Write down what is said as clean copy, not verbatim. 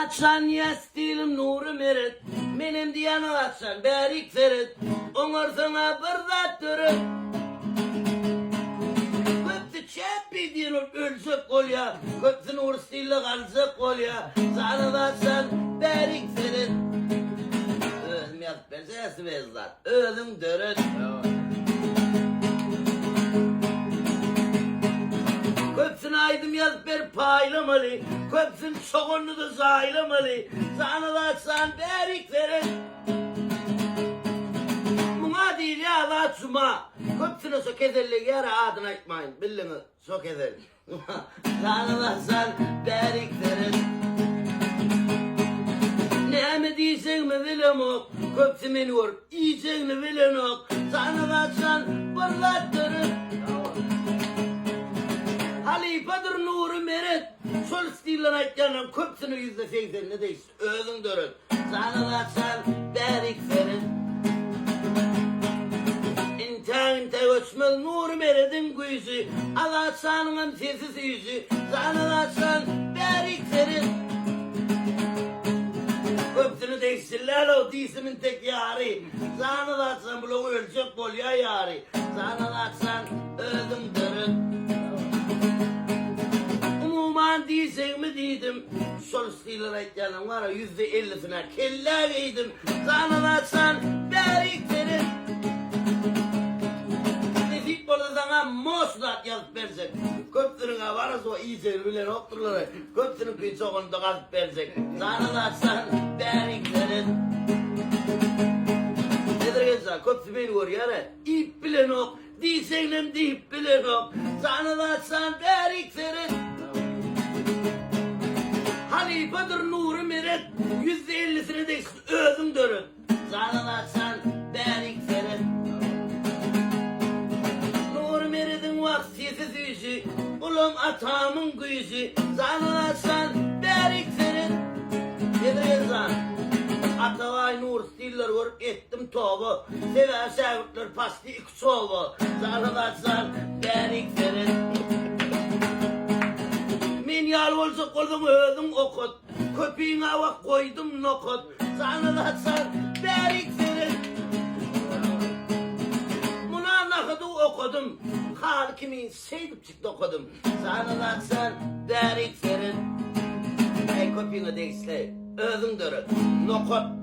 Açan yestilim nuru meret, benim diyen açan berik feret, onar sana bir zat dörüp. Köpsü çepi diyelim ölsek kol ya, köpsün uğrustuyla kalsak kol ya, sana açan berik feret. Özüm yazıp versene vezat, özüm dörüp. Köpsün aydım yazıp ver paylamalı, köpsün çoğunu da zaylamalı, sana açsan berik verin. Buna değil ya la çuma, köpsüne sok ederli yere adını etmeyin, billini sok ederli. Sana açsan berik verin. Ne mi diyecek mi bilem ok, köpsü beni vur, yiyecek mi bilem ok, sana açsan bırlattırın. Halifadır nuru meret, sol stillen aytyanın köpsünü %80 ne deysiz, özün dörün. Sana açsan berik verin. İnte göçmel nuru meredin güyüzü, Allah sanının sessiz yüzü, sana açsan berik verin. Köpsünü değiştirler o disimin tek yari, sana açsan bunu ölçek bol ya yari, sana açsan özün dörün. Diyecek mi dedim, sol stiler aytyanım var ya %50'sine kelle giydim, sana açsan berik verin. Nefik burada sana moslat yazıp verecek, köpsünün varsa o iyiceni bilen okturlar, köpsünün kıyçoğunu da kazıp verecek, sana açsan berik verin. Nedir geçsen, köpsü beni gör yani, ip bilen ok, diyeceklim deyip bilen ok, sana açsan berik verin. Halifadır nuru meret, %50'sini de özün dörün. Sana açsan berik verin. Nuru meredin vaksiyesiz yüzü, ulan atamın güyüzü, sana açsan berik verin. Nedir yazan? Atavay nur stiller görüp ettim toğu, sever sevkler pasti iki çoğu, sana açsan berik verin. Men yal olsa kolum özüm okut, köpeğine vak koydum nokut, sana açsan berik verin. Buna nakıdı okudum, hal kimin seydip çıktı okudum, sana açsan berik verin. Ey köpeğine değişle, özüm dörü, nokut